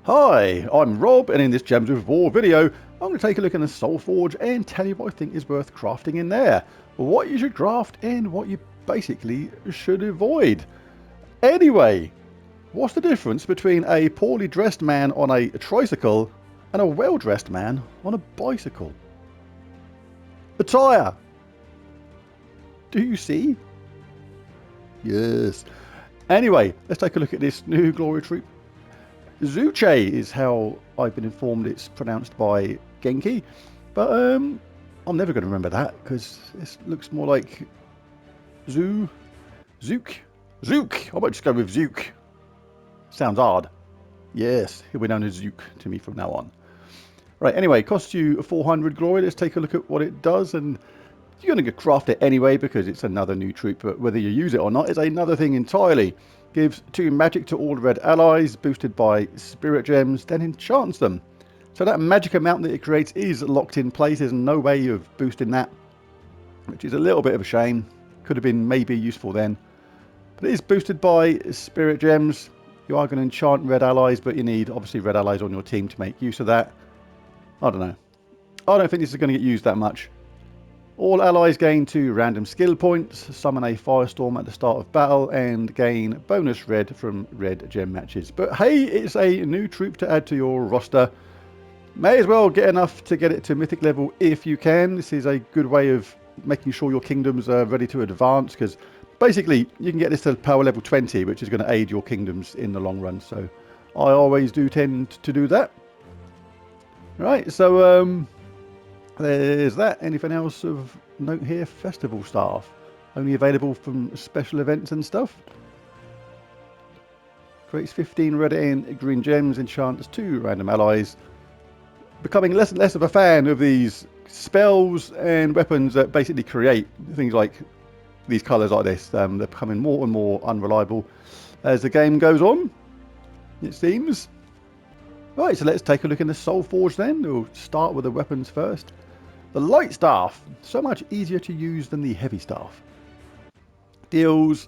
Hi, I'm Rob, and in this Gems of War video, I'm going to take a look at the Soulforge and tell you what I think is worth crafting in there, what you should craft and what you basically should avoid. Anyway, what's the difference between a poorly dressed man on a tricycle and a well-dressed man on a bicycle? Attire! Do you see? Yes. Anyway, let's take a look at this new glory troop. Zuche is how I've been informed it's pronounced by Genki, but I'm never going to remember that because this looks more like Zook. I might just go with Zook. Sounds odd. Yes, he'll be known as Zook to me from now on. Right, anyway, costs you 400 glory. Let's take a look at what it does, and you're going to craft it anyway because it's another new troop, but whether you use it or not is another thing entirely. Gives 2 magic to all red allies, boosted by spirit gems, then enchants them. So that magic amount that it creates is locked in place. There's no way of boosting that, which is a little bit of a shame. Could have been maybe useful then. But it is boosted by spirit gems. You are going to enchant red allies, but you need obviously red allies on your team to make use of that. I don't know. I don't think this is going to get used that much. All allies gain 2 random skill points, summon a firestorm at the start of battle, and gain bonus red from red gem matches. But hey, it's a new troop to add to your roster. May as well get enough to get it to mythic level if you can. This is a good way of making sure your kingdoms are ready to advance, because basically you can get this to power level 20, which is going to aid your kingdoms in the long run. So I always do tend to do that. Right, so there's that. Anything else of note here? Festival staff. Only available from special events and stuff. Creates 15 red and green gems. Enchants 2 random allies. Becoming less and less of a fan of these spells and weapons that basically create things like these colours like this. They're becoming more and more unreliable as the game goes on, it seems. Right, so let's take a look in the Soulforge then. We'll start with the weapons first. The light staff, so much easier to use than the heavy staff. Deals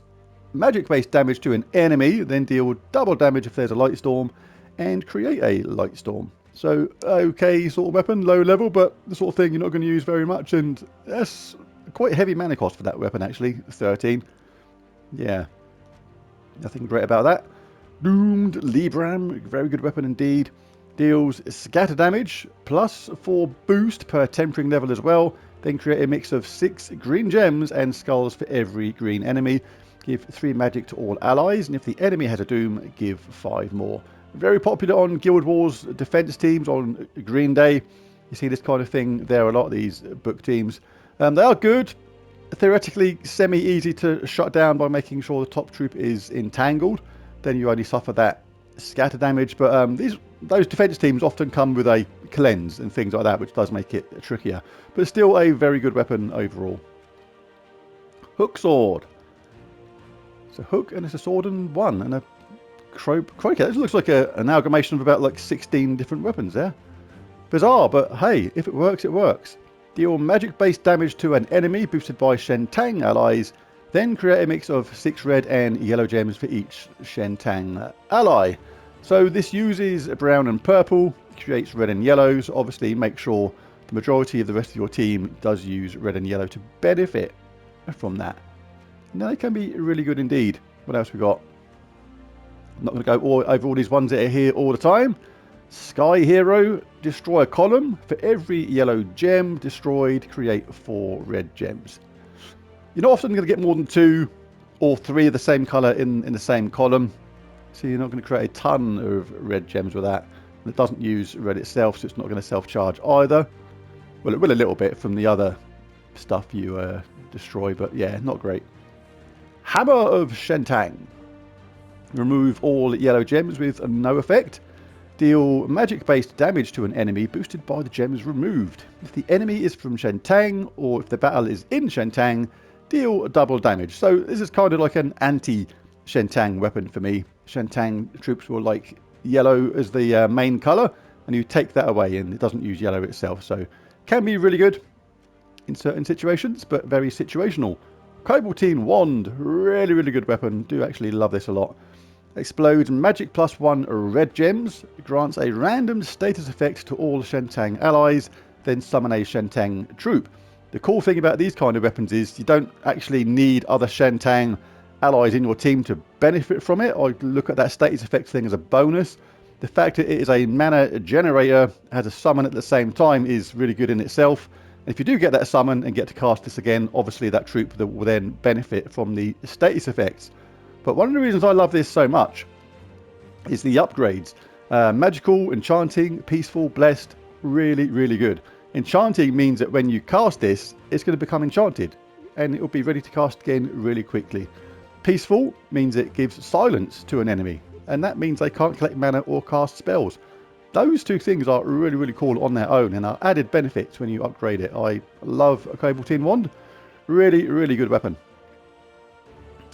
magic based damage to an enemy, then deal double damage if there's a light storm, and create a light storm. So, okay sort of weapon, low level, but the sort of thing you're not going to use very much, and that's quite heavy mana cost for that weapon actually, 13. Yeah, nothing great about that. Doomed Libram, very good weapon indeed. Deals scatter damage, plus 4 boost per tempering level as well. Then create a mix of 6 green gems and skulls for every green enemy. Give 3 magic to all allies, and if the enemy has a doom, give 5 more. Very popular on Guild Wars defense teams on Green Day. You see this kind of thing there a lot, these book teams. They are good. Theoretically semi-easy to shut down by making sure the top troop is entangled. Then you only suffer that scatter damage, but those defense teams often come with a cleanse and things like that, which does make it trickier, but still a very good weapon overall. Hook sword. It's a hook and it's a sword and one, and a crowcat. This looks like an amalgamation of about like 16 different weapons there. Bizarre, but hey, if it works, it works. Deal magic based damage to an enemy boosted by Shentang allies. Then create a mix of 6 red and yellow gems for each Shentang ally. So this uses brown and purple, creates red and yellows. Obviously make sure the majority of the rest of your team does use red and yellow to benefit from that. Now they can be really good indeed. What else we got? I'm not going to go over all these ones that are here all the time. Sky Hero, destroy a column. For every yellow gem destroyed, create 4 red gems. You're not often going to get more than 2 or 3 of the same colour in the same column. So you're not going to create a ton of red gems with that. And it doesn't use red itself, so it's not going to self-charge either. Well, it will a little bit from the other stuff you destroy, but yeah, not great. Hammer of Shentang. Remove all yellow gems with no effect. Deal magic-based damage to an enemy boosted by the gems removed. If the enemy is from Shentang, or if the battle is in Shentang, deal double damage. So this is kind of like an anti-Shentang weapon for me. Shentang troops will like yellow as the main colour, and you take that away and it doesn't use yellow itself. So can be really good in certain situations, but very situational. Cobaltine Wand, really good weapon. Do actually love this a lot. Explodes magic +1 red gems, grants a random status effect to all Shentang allies, then summon a Shentang troop. The cool thing about these kind of weapons is you don't actually need other Shentang allies in your team to benefit from it, or look at that status effect thing as a bonus. The fact that it is a mana generator, has a summon at the same time, is really good in itself. And if you do get that summon and get to cast this again, obviously that troop will then benefit from the status effects. But one of the reasons I love this so much is the upgrades. Magical, enchanting, peaceful, blessed, really good. Enchanting means that when you cast this, it's going to become enchanted and it will be ready to cast again really quickly. Peaceful means it gives silence to an enemy, and that means they can't collect mana or cast spells. Those two things are really cool on their own and are added benefits when you upgrade it. I love a Cobaltine Wand. Really good weapon.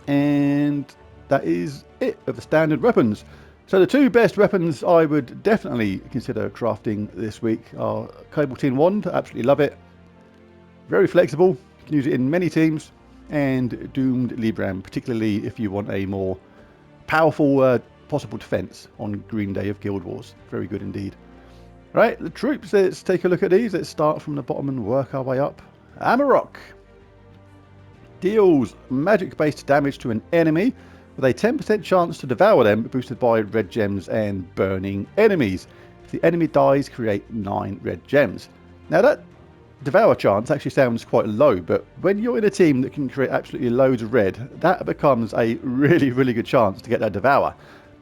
And that is it of the standard weapons. So the two best weapons I would definitely consider crafting this week are Cobaltine Wand, absolutely love it. Very flexible, you can use it in many teams, and Doomed Libram, particularly if you want a more powerful possible defense on Green Day of Guild Wars. Very good indeed. Right, the troops, let's take a look at these. Let's start from the bottom and work our way up. Amarok deals magic-based damage to an enemy with a 10% chance to devour them, boosted by red gems and burning enemies. If the enemy dies, create 9 red gems. Now that devour chance actually sounds quite low, but when you're in a team that can create absolutely loads of red, that becomes a really good chance to get that devour.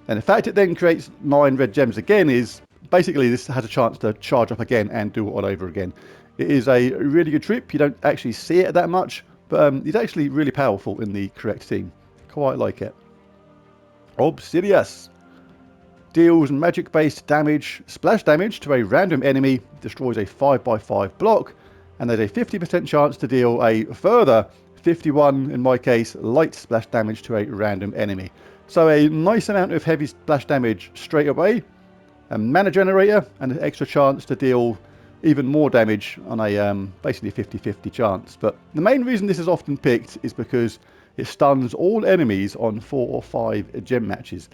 And the fact it then creates 9 red gems again is basically this has a chance to charge up again and do it all over again. It is a really good troop. You don't actually see it that much, but it's actually really powerful in the correct team. Quite like it. Obsidius deals magic-based damage, splash damage to a random enemy, destroys a 5x5 block, and there's a 50% chance to deal a further 51, in my case, light splash damage to a random enemy. So a nice amount of heavy splash damage straight away, a mana generator, and an extra chance to deal even more damage on a basically 50-50 chance. But the main reason this is often picked is because it stuns all enemies on 4 or 5 gem matches.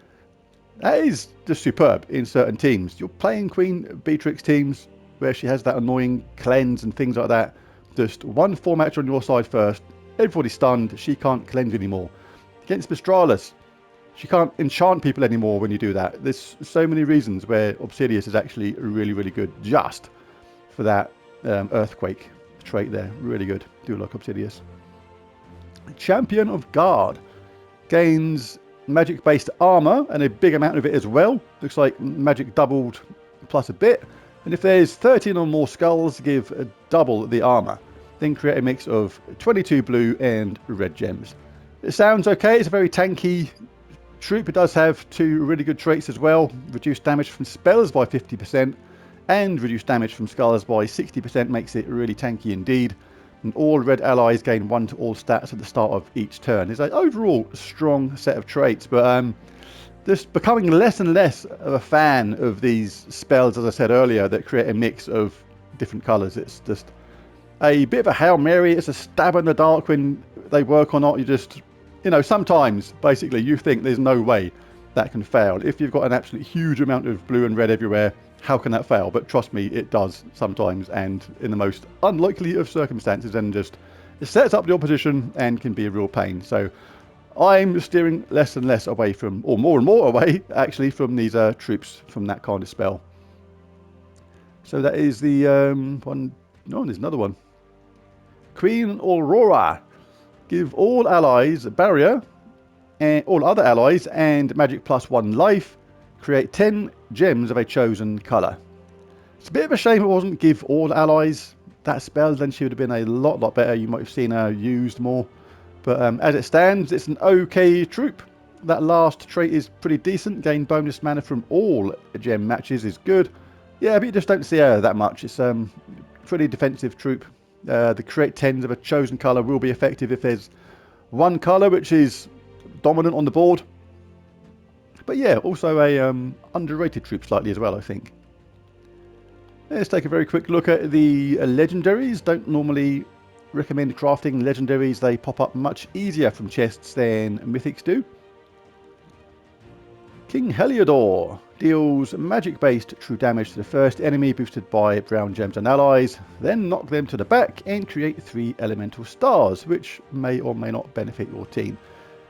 That is just superb in certain teams. You're playing Queen Beatrix teams where she has that annoying cleanse and things like that. Just one 4 match on your side first, everybody's stunned, she can't cleanse anymore. Against Mistralis, she can't enchant people anymore when you do that. There's so many reasons where Obsidius is actually really good just for that earthquake trait there. Really good. Do like Obsidius. Champion of Guard gains magic-based armor and a big amount of it as well. Looks like magic doubled plus a bit. And if there's 13 or more skulls, give double the armor. Then create a mix of 22 blue and red gems. It sounds okay. It's a very tanky troop. It does have 2 really good traits as well. Reduced damage from spells by 50% and reduced damage from skulls by 60% makes it really tanky indeed. And all red allies gain 1 to all stats at the start of each turn. It's an overall strong set of traits, but just becoming less and less of a fan of these spells, as I said earlier, that create a mix of different colours. It's just a bit of a Hail Mary. It's a stab in the dark when they work or not. You just, sometimes basically you think there's no way that can fail. If you've got an absolute huge amount of blue and red everywhere, how can that fail? But trust me, it does sometimes, and in the most unlikely of circumstances, and just it sets up the opposition and can be a real pain. So I'm steering less and less away from, or more and more away, actually, from these troops from that kind of spell. So that is the one. No, there's another one. Queen Aurora. Give all allies a barrier, and all other allies, and magic +1 life. Create 10 gems of a chosen colour. It's a bit of a shame it wasn't give all allies that spell, then she would have been a lot better. You might have seen her used more. But as it stands, it's an okay troop. That last trait is pretty decent. Gain bonus mana from all gem matches is good. Yeah, but you just don't see her that much. It's pretty defensive troop. The create 10s of a chosen colour will be effective if there's one colour which is dominant on the board. But yeah, also a underrated troop slightly as well, I think. Let's take a very quick look at the legendaries. Don't normally recommend crafting legendaries. They pop up much easier from chests than mythics do. King Heliodor deals magic-based true damage to the first enemy boosted by brown gems and allies, then knock them to the back and create 3 elemental stars, which may or may not benefit your team.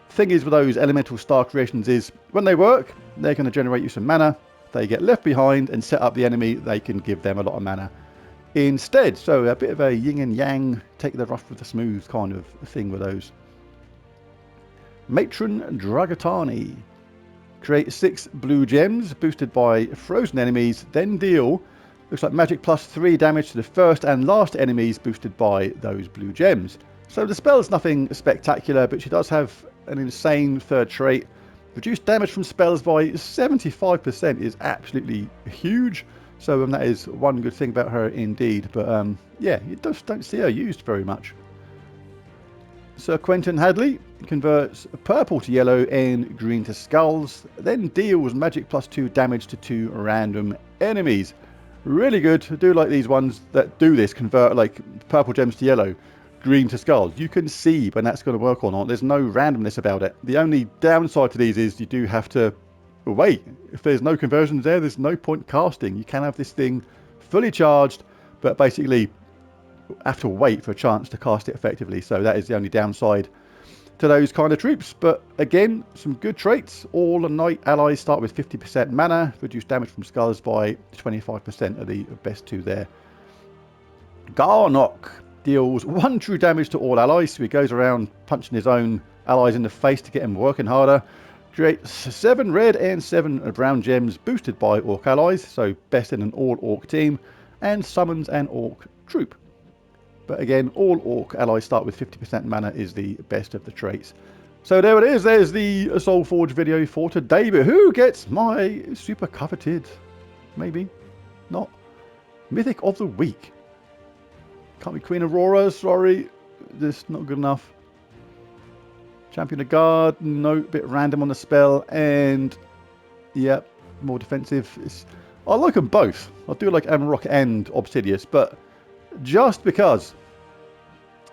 The thing is with those elemental star creations is, when they work, they're going to generate you some mana. If they get left behind and set up the enemy, they can give them a lot of mana instead. So a bit of a yin and yang, take the rough with the smooth kind of thing with those. Matron Dragatani. Create 6 blue gems boosted by frozen enemies, then deal, looks like magic plus 3 damage to the first and last enemies boosted by those blue gems. So the spell's nothing spectacular, but she does have an insane third trait. Reduced damage from spells by 75% is absolutely huge. So that is one good thing about her indeed. But yeah, you just don't see her used very much. Sir Quentin Hadley converts purple to yellow and green to skulls, then deals magic plus 2 damage to 2 random enemies. Really good. I do like these ones that do this, convert like purple gems to yellow, green to skulls. You can see when that's going to work or not. There's no randomness about it. The only downside to these is you do have to wait. If there's no conversions there, there's no point casting. You can have this thing fully charged, but basically have to wait for a chance to cast it effectively. So that is the only downside to those kind of troops. But again, some good traits. All knight allies start with 50% mana, reduce damage from skulls by 25% are the best 2 there. Garnock deals 1 true damage to all allies, so he goes around punching his own allies in the face to get him working harder. Creates 7 red and 7 brown gems boosted by orc allies, so best in an all orc team, and summons an orc troop. But again, all orc allies start with 50% mana is the best of the traits. So there it is. There's the Soulforge video for today. But who gets my super coveted, maybe not, Mythic of the Week? Can't be Queen Aurora, sorry. Just not good enough. Champion of Guard, no, bit random on the spell. And, yeah, more defensive. I like them both. I do like Amarok and Obsidius, but just because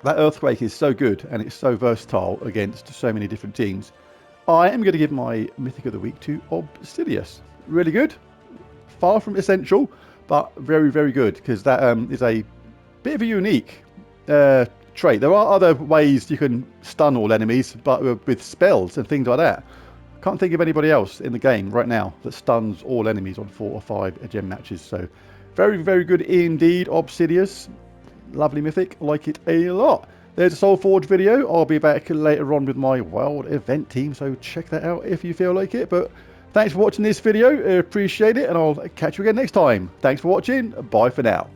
that Earthquake is so good and it's so versatile against so many different teams, I am going to give my Mythic of the Week to Obsidius. Really good. Far from essential, but very, very good, because that is a bit of a unique trait. There are other ways you can stun all enemies, but with spells and things like that. Can't think of anybody else in the game right now that stuns all enemies on 4 or 5 gem matches. So very, very good indeed, Obsidius. Lovely mythic, like it a lot. There's a Soulforge video. I'll be back later on with my wild event team, so check that out if you feel like it. But thanks for watching this video. Appreciate it, and I'll catch you again next time. Thanks for watching. Bye for now.